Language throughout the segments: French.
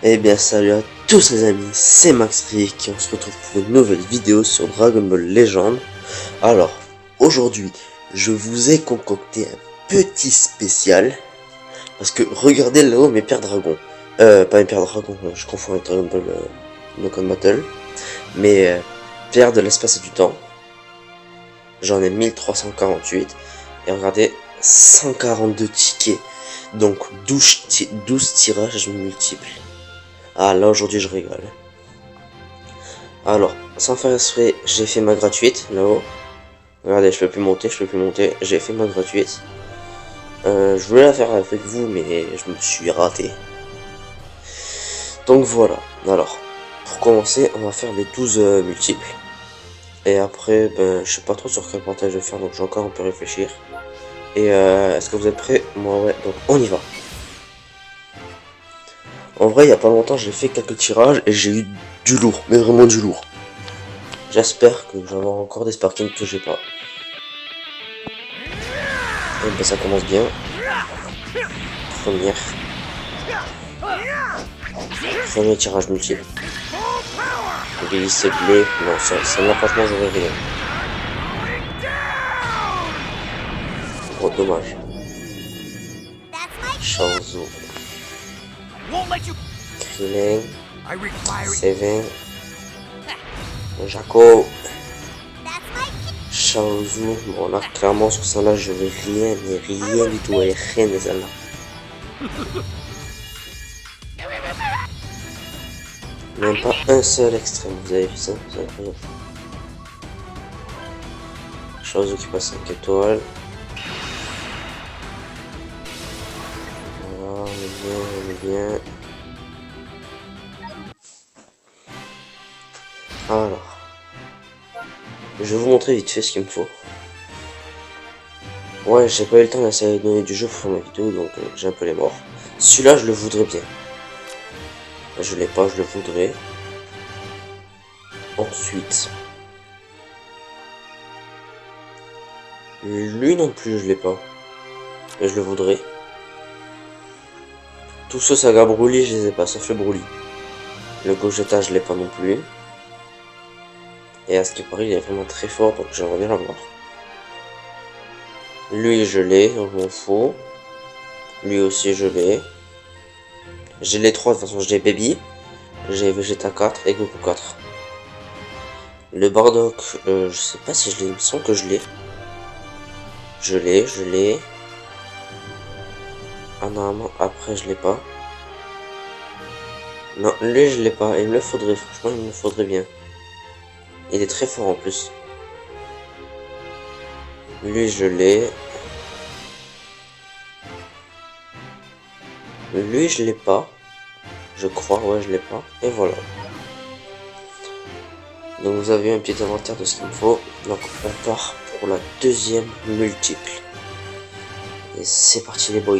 Eh bien salut à tous les amis, c'est Max Rick et on se retrouve pour une nouvelle vidéo sur Dragon Ball Legend. Alors, aujourd'hui, je vous ai concocté un petit spécial. Parce que regardez là-haut mes Pères Dragons. Pas mes Pères Dragons, je confonds avec Dragon Ball Dokkan Battle. Mais Pierre de l'espace et du temps. J'en ai 1348. Et regardez, 142 tickets. Donc 12 tirages multiples. Ah là aujourd'hui je rigole. Alors, sans faire exprès, j'ai fait ma gratuite là-haut. Regardez, je peux plus monter, j'ai fait ma gratuite. Je voulais la faire avec vous, mais je me suis raté. Donc voilà, alors, pour commencer, on va faire les 12 multiples. Et après, ben, je sais pas trop sur quel partage je vais faire, donc j'ai encore un peu réfléchir. Et est-ce que vous êtes prêts? Moi ouais, donc on y va. En vrai, il y a pas longtemps, j'ai fait quelques tirages et j'ai eu du lourd, mais vraiment du lourd. J'espère que j'aurai encore des sparkings que j'ai pas. Et ben ça commence bien. Premier tirage multiple. Glissé bleu. Non, ça là franchement j'aurais rien. Gros dommage. Chaozu. Krillin. Seven. Jaco. Chaozu. Bon là clairement sur ça là je vais rien, mais rien du tout. Et rien de celle-là. Même pas un seul extrême, vous avez vu ça? C'est incroyable. Chaozu qui passe 5 étoiles. Voilà, on est bien. Alors, je vais vous montrer vite fait ce qu'il me faut. Ouais, j'ai pas eu le temps d'essayer de donner du jeu pour faire ma vidéo, donc j'ai un peu les morts. Celui-là, je le voudrais bien. Je l'ai pas, je le voudrais. Ensuite, lui non plus, je l'ai pas. Mais je le voudrais. Tous ceux Saga Broly, je les ai pas, sauf le Broly. Le Gogeta, je l'ai pas non plus. Et à ce qui paraît, il est vraiment très fort, donc j'aimerais bien l'avoir. Lui, je l'ai, donc je m'en fous. Lui aussi, je l'ai. J'ai les trois, de toute façon, j'ai Baby, j'ai Vegeta 4 et Goku 4. Le Bardock, je sais pas si je l'ai, il me semble que je l'ai. Je l'ai. Ah non, après je l'ai pas. Non, lui je l'ai pas, il me le faudrait, franchement il me le faudrait bien. Il est très fort en plus. Lui je l'ai. Lui je l'ai pas. Je crois, ouais je l'ai pas. Et voilà. Donc vous avez un petit inventaire de ce qu'il me faut. Donc on part pour la deuxième multiple. Et c'est parti les boys.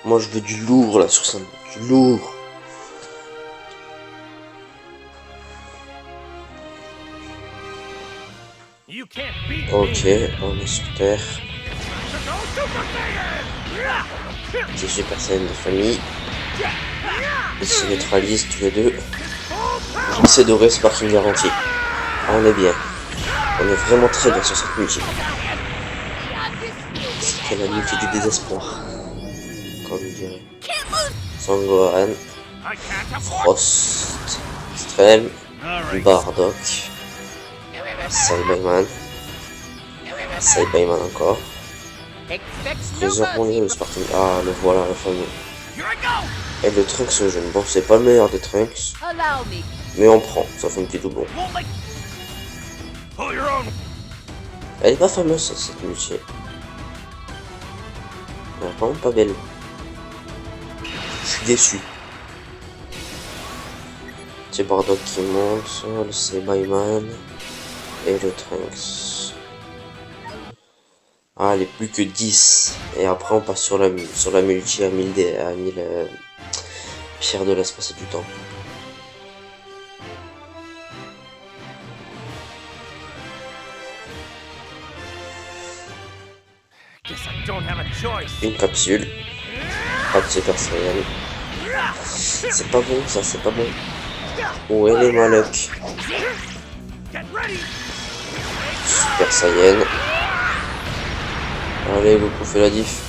Moi je veux du lourd là sur ça. Du lourd. Ok, on est sur Terre. Petit Super Saiyan de famille. Ils se neutralisent tous les deux. Glissé doré, sparking garanti. Ah, on est bien. On est vraiment très bien sur cette multi. C'était la multi du désespoir. Comme on dirait. Sangohan. Frost. Extrême. Bardock. Saibaman. Saibaman encore. Freezer, on est le Sparking. Ah, le voilà, le fameux. Et le Trunks jeune. Bon, c'est pas le meilleur des Trunks. Mais on prend, ça fait un petit doublon. Elle est pas fameuse cette multi. Elle est vraiment pas belle. Je suis déçu. C'est Bardock qui monte, le Saibaman et le Trunks. Ah, elle est plus que 10. Et après on passe sur la multi à 1000 pierres de l'espace et du temps. Une capsule. Pas de Super Saiyan. C'est pas bon ça, c'est pas bon. Où elle est ma luck? Super Saiyan. Allez, Goku fait la diff.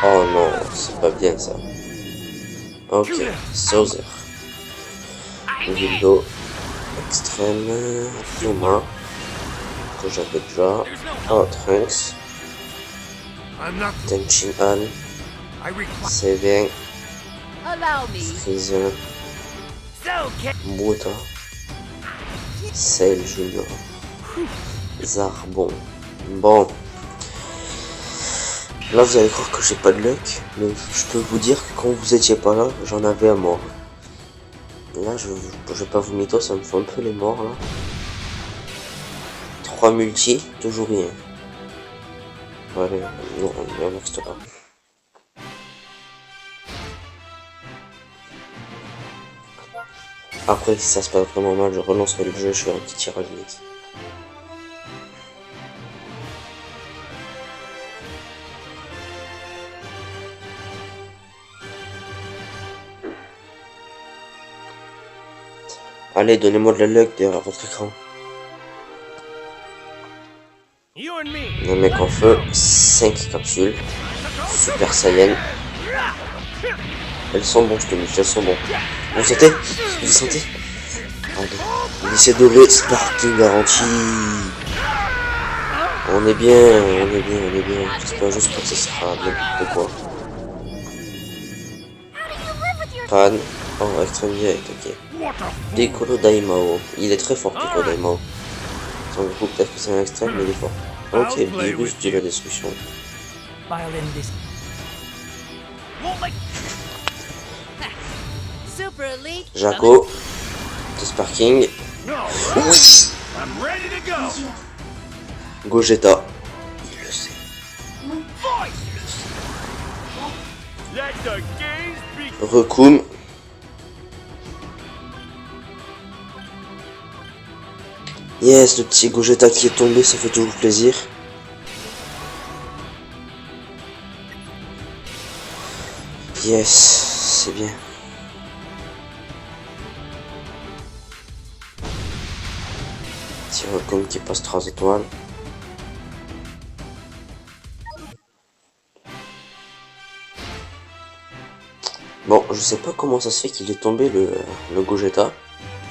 Oh non, c'est pas bien ça. Ok, Sauzer. Wildo. Extrême. Yuma. Que j'avais déjà. Oh, Trunks. Tenchin Han. C'est bien. Freezer. Buta. Cell Junior. Zarbon. Bon. Là vous allez croire que j'ai pas de luck, mais je peux vous dire que quand vous étiez pas là, j'en avais à mort. Là je vais pas vous mytho, ça me fait un peu les morts là. 3 multi, toujours rien. Allez, non, on ne reste pas. Après si ça se passe vraiment mal, je relancerai le jeu, je ferai un petit tirage vite. Allez, donnez-moi de la luck derrière votre écran. Un mec en feu, 5 capsules. Super Saiyan. Elles sont bonnes, je te dis, elles sont bonnes. Vous sentez? Vous sentez? Allez, lycée doré, Sparking garanti. On est bien, on est bien, on est bien. J'espère juste pas que ce sera n'importe quoi. Pan. Oh, extrême direct, ok. Piccolo Daimao. Il est très fort, Piccolo Daimao. Son coup, peut-être que c'est un extrême, mais il est fort. Ok, virus de la destruction. Jaco. De Sparking. Oui. Gogeta. Il le sait. Recoum. Yes, le petit Gogeta qui est tombé, ça fait toujours plaisir. Yes, c'est bien. Petit Recoum qui passe 3 étoiles. Bon, je sais pas comment ça se fait qu'il est tombé le Gogeta,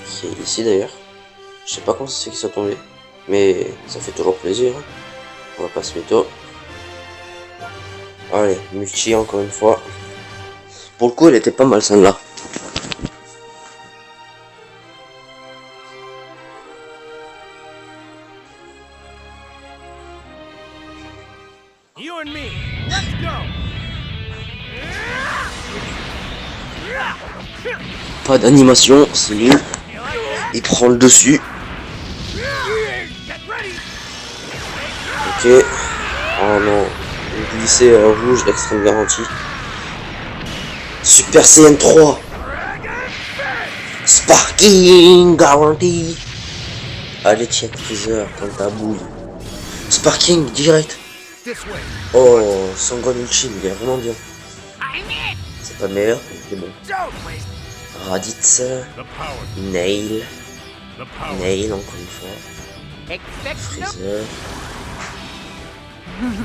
qui est ici d'ailleurs. Je sais pas comment ça se fait qu'il soit tombé, mais ça fait toujours plaisir. On va pas se mytho. Allez, multi encore une fois. Pour le coup, elle était pas mal celle-là. Pas d'animation, c'est nul. Il prend le dessus. Ok. Oh non. Glisser rouge, extrême garantie. Super Saiyan 3. Sparking garantie. Allez, tiens, Freezer, dans ta bouille. Sparking direct. Oh, Sangon Ultim, il est vraiment bien. C'est pas le meilleur, mais il est bon. Raditz. Nail. Nail, encore une fois. Freezer.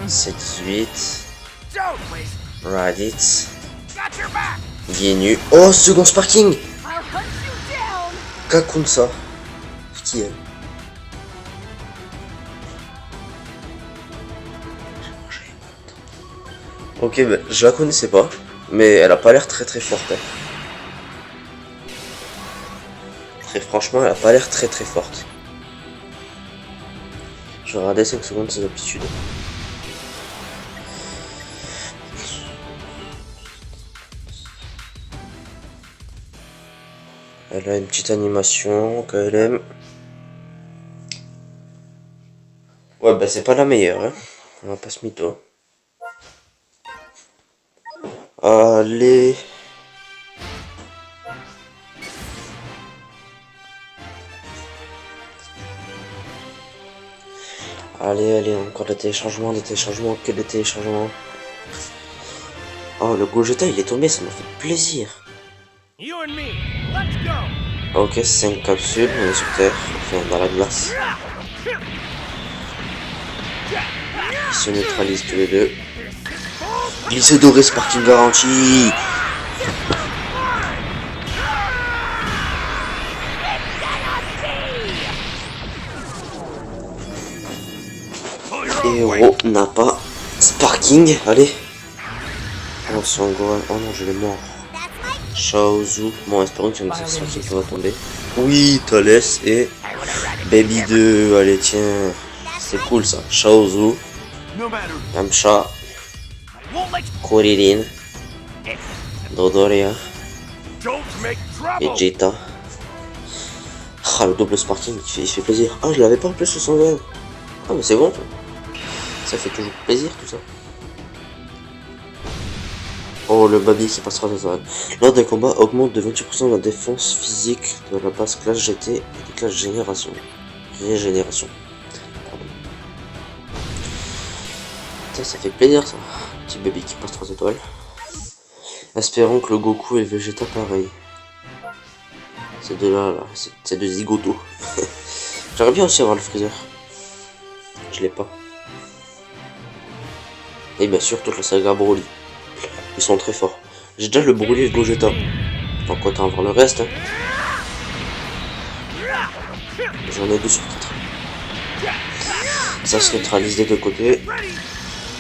C18. Raditz. Guinu. Oh, second Sparking. Kakunsa. Qui est? Ok, bah, je la connaissais pas, mais elle a pas l'air très très forte. Hein. Très franchement, elle a pas l'air très très forte. Je vais regarder 5 secondes ses aptitudes. Elle a une petite animation qu'elle aime. Ouais, bah c'est pas la meilleure, hein. On va pas se mytho. Allez. Allez, allez, encore des téléchargements, que des téléchargements. Oh, le Gogeta il est tombé, ça m'a fait plaisir. Ok, 5 capsules, on est sur terre, enfin dans la glace. Ils se neutralisent tous les deux. Glissé doré, Sparking garanti. Héros n'a pas Sparking, allez. Oh, son Gohan, oh non, je l'ai mort. Shaozu, bon, espérons que c'est une section qui va tomber. Oui, Thalès et Baby 2, allez, tiens. C'est cool ça. Shaozu, Yamcha, Kuririn, Dodoria, Vegeta. Ah, le double Sparking, il fait plaisir. Ah, je l'avais pas en plus sur son Gohan. Ah, mais c'est bon, ça fait toujours plaisir tout ça. Oh, le baby qui passera des oreilles. Lors des combats, augmente de 28% la défense physique de la base classe GT et des classes génération. Régénération. Pardon. Putain, ça fait plaisir ça. Petit baby qui passe 3 étoiles. Espérons que le Goku et le Vegeta pareil. Ces deux là, c'est deux zigotos. J'aurais bien aussi avoir le Freezer. Je l'ai pas. Et bien sûr, toute la saga Broly. Ils sont très forts. J'ai déjà le Broly et le Gogeta. Donc autant avoir le reste. Hein. J'en ai deux sur 4. Ça se neutralise des deux côtés.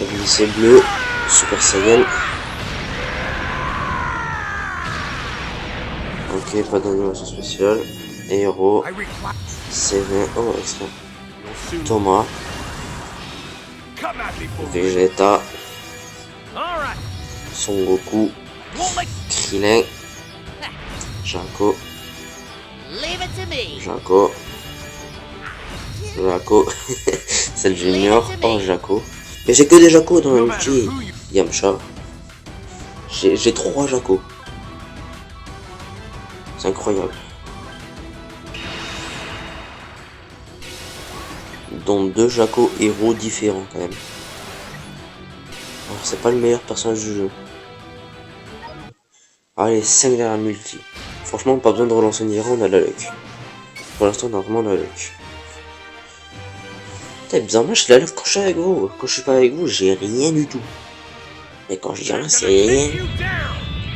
Glissé bleu. Super Saiyan. Ok, pas d'animation spéciale. Héros. C20. Oh, extra. Thomas. Vegeta. Son Goku, Krillin, Jaco, c'est le junior, oh Jaco. Mais j'ai que des Jaco dans le multi. Yamcha. J'ai 3 Jaco. C'est incroyable. Dont 2 Jaco héros différents quand même. C'est pas le meilleur personnage du jeu. Allez, 5 derrière multi. Franchement, pas besoin de relancer une ira, on a la luck. Pour l'instant, on a vraiment la luck. Putain, bizarrement, je suis la luck quand je suis avec vous. Quand je suis pas avec vous, j'ai rien du tout. Et quand je dis rien, c'est rien.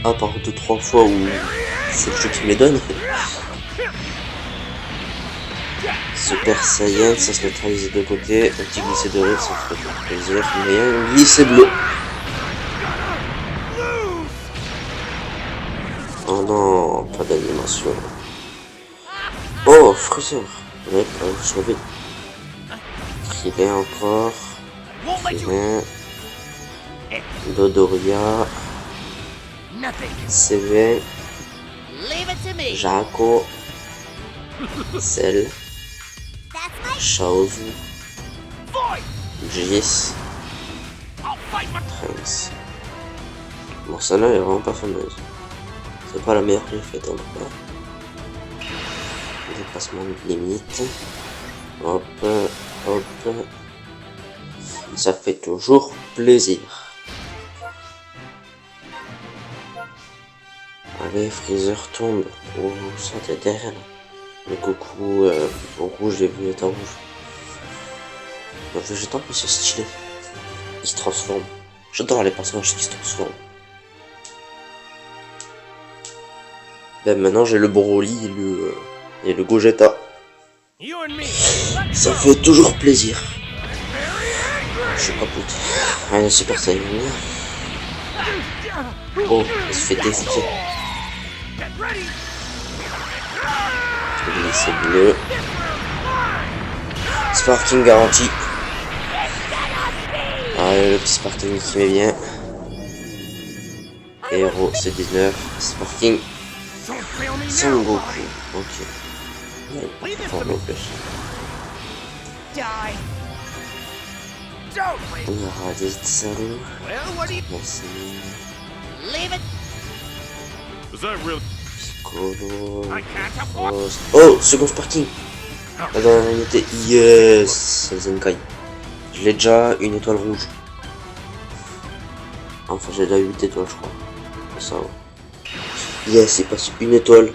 À part 2-3 fois où c'est le jeu qui me les donne. Super Saiyan, ça se neutralise de côté. Un petit glissé de riz, ça ferait plaisir. Mais un glissé bleu. Oh non, pas d'animation. Oh, Freezer. Ouais, je savais. Krillin encore. Krillin. Dodoria. CV. Jaco. Cell. Shaozu. Jis. Trunks. Bon, celle-là elle est vraiment pas fameuse. C'est pas la meilleure que j'ai faite en tout cas. Dépassement de limite. Hop, hop. Ça fait toujours plaisir. Allez, Freezer tombe. Oh, ça t'est derrière là. Le Goku au rouge et Vegeta rouge. Le Vegeta en plus c'est stylé. Il se transforme. J'adore les personnages qui se transforment. Ben maintenant j'ai le Broly et le Gogeta. Ça fait toujours plaisir. Je suis pas pote. Allez, Super Saiyan. Oh, il se fait défoncer. C'est bleu. Sparking garanti. Allez, le petit Sparking qui met bien. Héros C19. Sparking. Son Goku. Ok. Il est pas fort non plus. On aura des salauds. Merci. Piccolo. Oh, second Sparking. La dernière unité. Yes. C'est Zenkai. Je l'ai déjà, une étoile rouge. Enfin, j'ai déjà 8 étoiles, je crois. Ça va. Yes, il passe une étoile.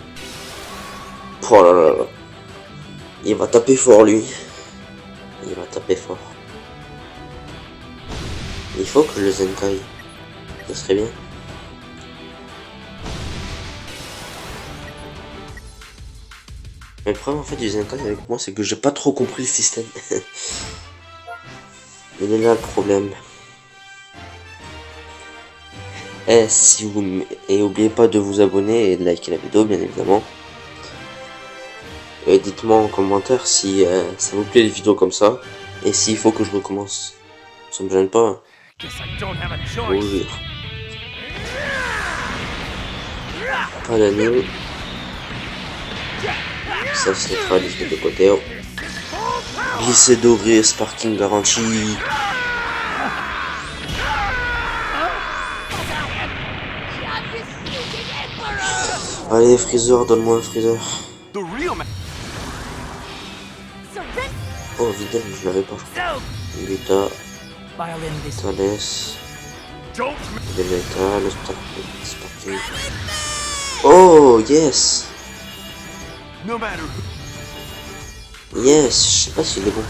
Oh là là là. Il va taper fort, lui. Il va taper fort. Il faut que je le Zenkai. Ça serait bien. Mais le problème en fait du Zenkai avec moi, c'est que j'ai pas trop compris le système. Il est là le problème. Et oubliez pas de vous abonner et de liker la vidéo, bien évidemment. Et dites-moi en commentaire si ça vous plaît les vidéos comme ça. Et s'il faut que je recommence. Ça me gêne pas. Oui. Pas d'anime. Ça se neutralise de côté. Glisser doré, sparking garanti. Allez, Freezer, donne-moi un Freezer. Oh, Videl, je l'avais pas, je crois. Vita, Thales, Vegeta, le Sparking. Oh, yes! Yes, je sais pas s'il est bon.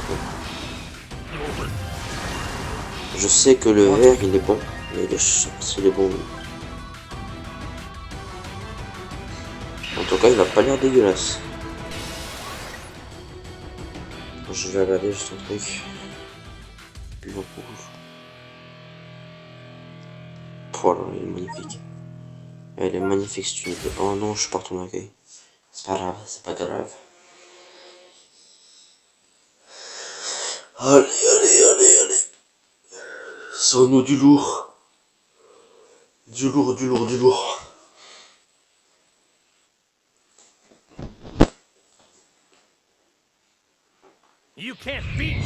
Je sais que le vert il est bon, mais je sais pas s'il est bon. En tout cas, il a pas l'air dégueulasse. Je vais regarder juste un truc. Le rouge. Oh là, il est magnifique. Elle est magnifique cette unité. Oh non, je suis parti en accueil. C'est pas grave, c'est pas grave. Allez, allez, allez, allez. Sors-nous du lourd. Du lourd, du lourd, du lourd.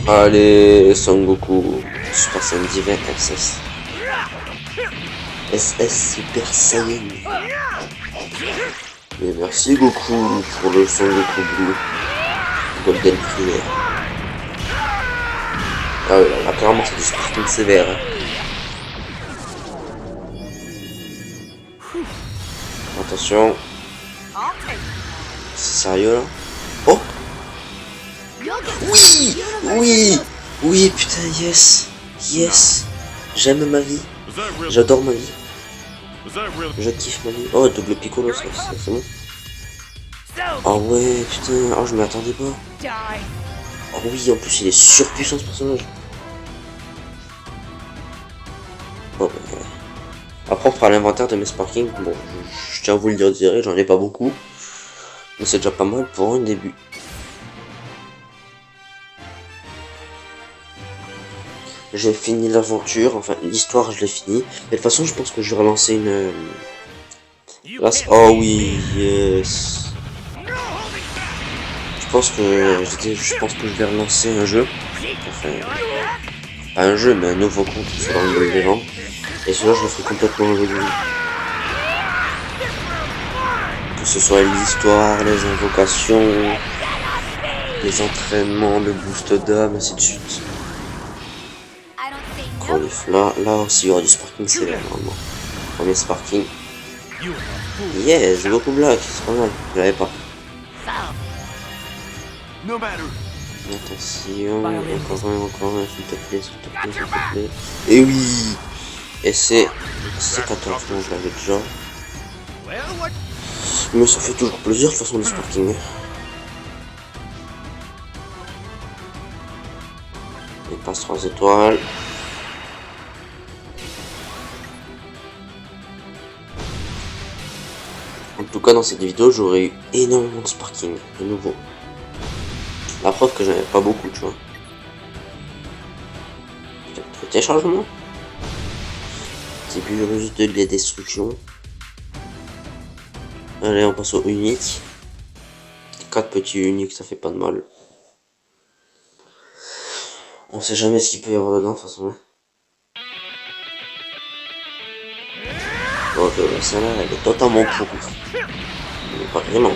Allez, Son Goku. Super Saiyan Divin SS. SS Super Saiyan. Et merci Goku pour le Son Goku Blue. Golden Primaire. Ah oui, là, clairement c'est du sparking sévère. Hein. Attention. C'est sérieux là? Oh! Oui! Oui! Oui, putain, yes! Yes! J'aime ma vie. J'adore ma vie. Je kiffe ma vie. Oh, double Piccolo, ça, c'est bon. Ah ouais, putain. Oh, je m'y attendais pas. Oh oui, en plus, il est surpuissant ce personnage. Bon, après, on fera l'inventaire de mes sparkings. Bon, je tiens à vous le dire direct, j'en ai pas beaucoup. Mais c'est déjà pas mal pour un début. J'ai fini l'aventure, enfin l'histoire je l'ai fini. Mais de toute façon je pense que je vais relancer une... Oh oui, yes. Je pense que je vais relancer un jeu. Enfin, pas un jeu mais un nouveau compte sur Dragon Ball Legends. Et celui-là je le ferai complètement en jeu. Que ce soit l'histoire, les invocations, les entraînements, le boost d'âme, ainsi de suite. Là aussi il y aura du sparking sévère normalement. Premier sparking. Yes, Goku Black, c'est pas mal, je l'avais pas. Attention, encore un, s'il te plaît, s'il te plaît, s'il te plaît. Et oui. Et c'est 14, non je l'avais déjà. Mais ça fait toujours plaisir de toute façon le sparking. Il passe 3 étoiles. En tout cas dans cette vidéo j'aurais eu énormément de sparking de nouveau. La preuve que j'en avais pas beaucoup tu vois. Le téléchargement. Début juste de la destruction. Allez on passe au unique. 4 petits uniques ça fait pas de mal. On sait jamais ce qu'il peut y avoir dedans de toute façon. Ok, celle-là, elle est totalement pourrie. Mais pas vraiment.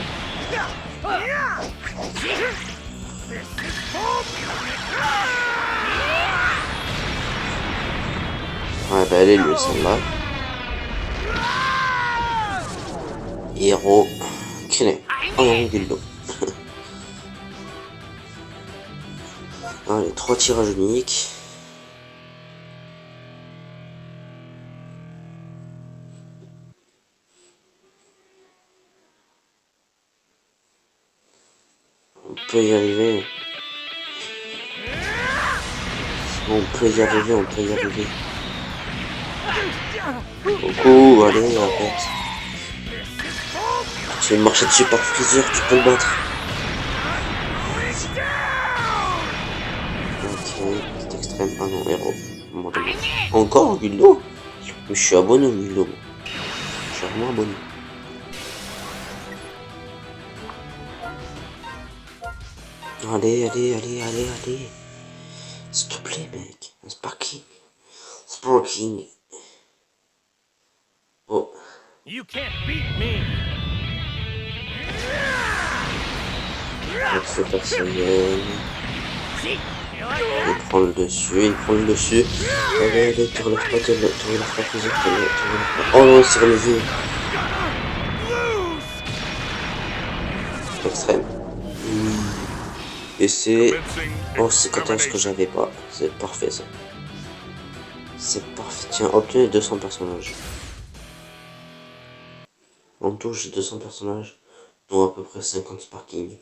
Ouais, bah elle est nulle celle-là. Héros. Crélé. Oh non, Guldo. Allez, 3 tirages uniques. On peut y arriver. On peut y arriver, on peut y arriver. Coucou, allez, arrête. Tu veux marcher dessus par Freezer, tu peux le battre. Ok, petit extrême. Ah non, héros. Bon, encore Guldo. Mais je suis abonné au Guldo. Je suis vraiment abonné. Allez, allez, allez, allez, allez. S'il te plaît, mec. Un Sparky. Sparking. Oh. You can't beat me. C'est personnel. Il prend le dessus, il prend le dessus. Allez, allez, tu relèves pas, tu relèves pas, Freezer, tu relèves pas. Oh non, il s'est relevé. Extrême. Et c'est... Oh, c'est quand ce que j'avais pas. C'est parfait, ça. C'est parfait. Tiens, obtenez 200 personnages. En tout, j'ai 200 personnages, dont à peu près 50 Sparking.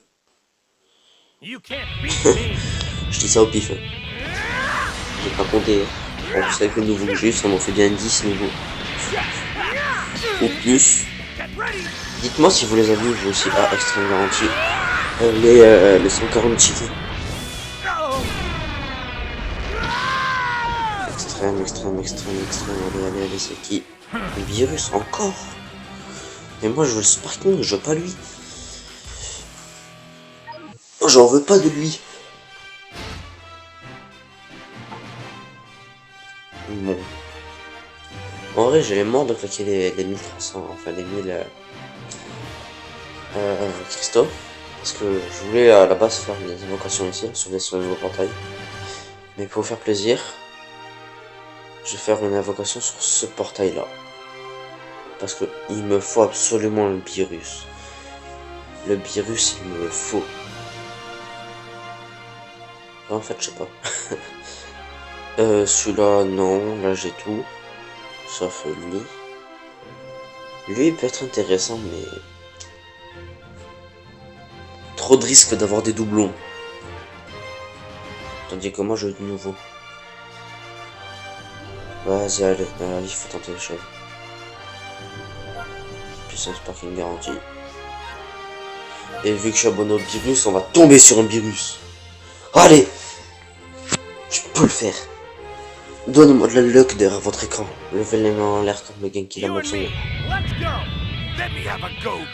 Je dis ça au pif. Hein. J'ai pas compté. En plus, avec le nouveau que j'ai eu, ça m'en fait bien 10 nouveaux. Ou plus. Dites-moi si vous les avez vous aussi. Ah, extrême garantie. Les 140 chickens. Extrême, extrême, extrême, extrême. Allez, allez, allez, c'est qui? Le virus, encore. Mais moi, je veux le Sparking, je veux pas lui. J'en veux pas de lui. Bon. En vrai, j'ai les morts de claquer les 1300, enfin les 1000 cristaux. Parce que je voulais à la base faire des invocations ici, sur le nouveau portail. Mais pour vous faire plaisir, je vais faire une invocation sur ce portail là. Parce que il me faut absolument le virus. Le virus, il me le faut. En fait, je sais pas. Celui-là, non. Là, j'ai tout. Sauf lui. Lui, il peut être intéressant, mais... Trop de risques d'avoir des doublons. Tandis que moi, je veux du nouveau. Vas-y, allez. Dans la vie, il faut tenter les choses. Plus un Sparking garanti. Et vu que je suis abonné au virus, on va tomber sur un virus. Allez! Je peux le faire. Donnez-moi de la luck derrière votre écran. Levez les mains en l'air comme le Genki la Matsumi.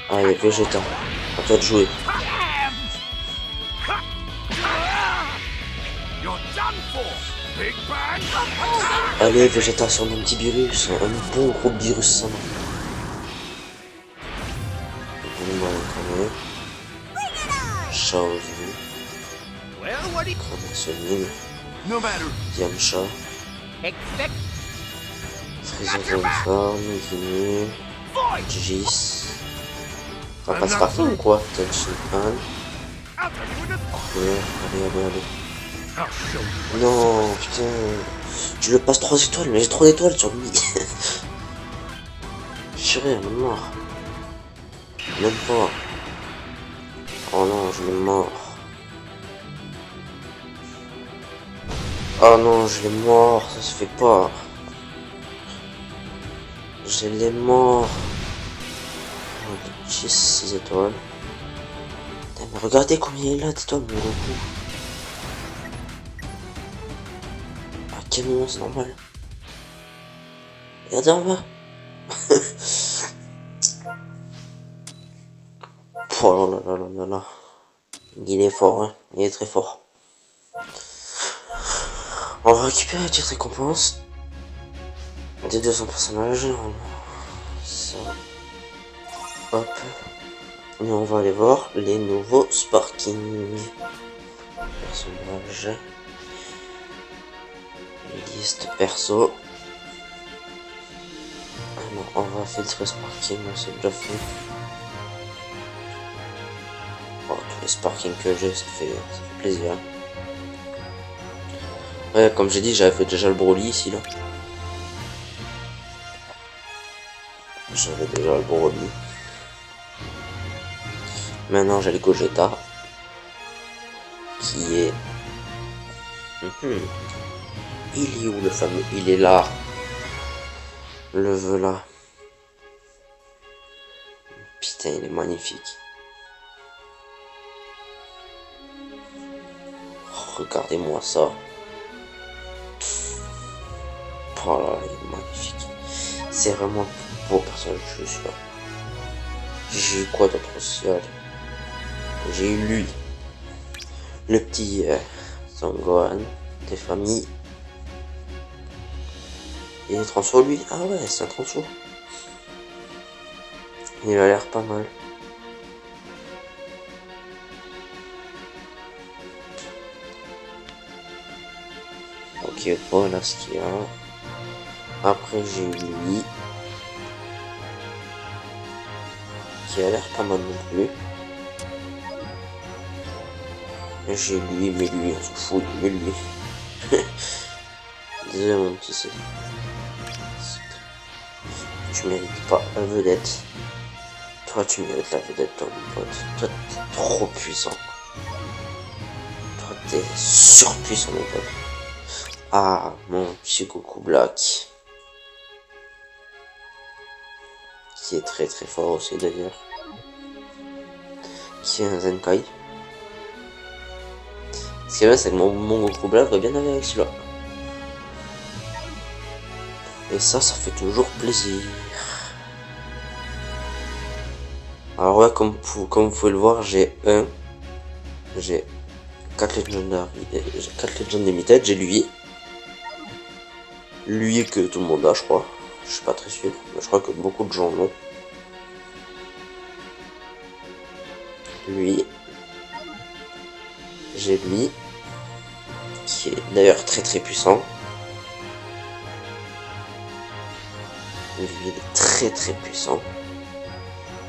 Allez, Vegeta. À toi de jouer. Allez, Vegeta sur mon petit virus. Un bon gros virus sans nom. Donnez-moi un carnet. Chaozu. Chromaxonine. Yamcha. Freezer Forme, Guinée. Gis. Ça passe partout ou quoi? Tenshinhan. Allez, allez, allez. Non, putain. Tu le passes 3 étoiles, mais j'ai 3 étoiles sur lui. Purée, elle est mort. Même pas. Oh non, je l'ai mort. Oh non, je l'ai mort, ça se fait pas. Je l'ai mort. 6 étoiles. Putain, mais regardez combien il a d'étoiles, mon Goku. À quel moment c'est normal? Regardez en bas. Oh là là là là là. Il est fort, hein. Il est très fort. On va récupérer la petite récompense. Des 200 personnages. Ça. Hop. Et on va aller voir les nouveaux Sparking. Personnages. Liste perso. on va filtrer Sparking, c'est déjà fait. Oh, tous les Sparking que j'ai, ça fait plaisir. Ouais, comme j'ai dit, j'avais fait déjà le Broly ici, là. J'avais déjà le Broly. Maintenant, j'ai le Gogeta. Qui est... Il est où le fameux? Il est là. Le voilà. Putain, il est magnifique. Oh, regardez-moi ça. Oh là, il est magnifique. C'est vraiment le beau personnage que je suis là. J'ai eu quoi d'autre aussi? J'ai eu lui. Le petit Zangohan des familles. Il est transfo lui? Ah ouais, c'est un transfo. Il a l'air pas mal. Ok, voilà ce qu'il y a. Après j'ai eu lui. Qui a l'air pas mal non plus. J'ai lui, mais lui, on s'en fout, mais lui. Désolé mon petit C. Tu mérites pas la vedette. Toi tu mérites la vedette, toi mon pote. Toi t'es trop puissant. Toi t'es surpuissant mon pote. Ah mon petit Goku Black. Qui est très très fort aussi d'ailleurs. Qui est un Zenkai. Ce qui est bien c'est que mon Goku Black va bien aller avec celui-là. Et ça fait toujours plaisir. Alors ouais, comme vous pouvez le voir, j'ai 4 Legendary, j'ai 4 Legend Limited, j'ai lui. Lui que tout le monde a, je crois. Je suis pas très sûr, mais je crois que beaucoup de gens l'ont. Lui. J'ai lui. Qui est d'ailleurs très très puissant. Lui, il est très très puissant.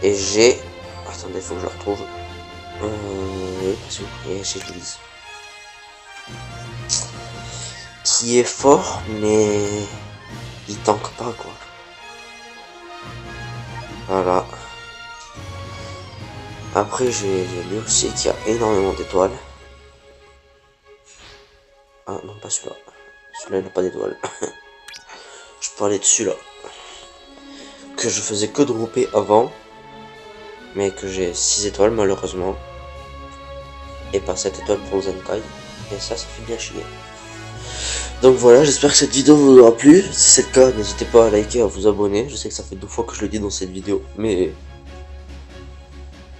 Et j'ai... Attendez, faut que je le retrouve. Oui, parce que j'ai lui. Qui est fort, mais... il tank pas, quoi. Voilà. Après, j'ai lui aussi qui a énormément d'étoiles. Ah non, pas celui-là. Celui-là, il n'a pas d'étoiles. Je parlais de celui-là. Que je faisais que dropper avant. Mais que j'ai 6 étoiles malheureusement. Et pas 7 étoiles pour le Zenkai. Et ça fait bien chier. Donc voilà, j'espère que cette vidéo vous aura plu. Si c'est le cas, n'hésitez pas à liker, à vous abonner. Je sais que ça fait 2 fois que je le dis dans cette vidéo. Mais...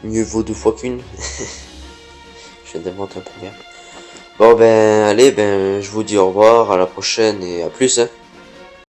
mieux vaut 2 fois qu'une. Je démonte un proverbe. Bon ben allez, ben je vous dis au revoir, à la prochaine et à plus hein.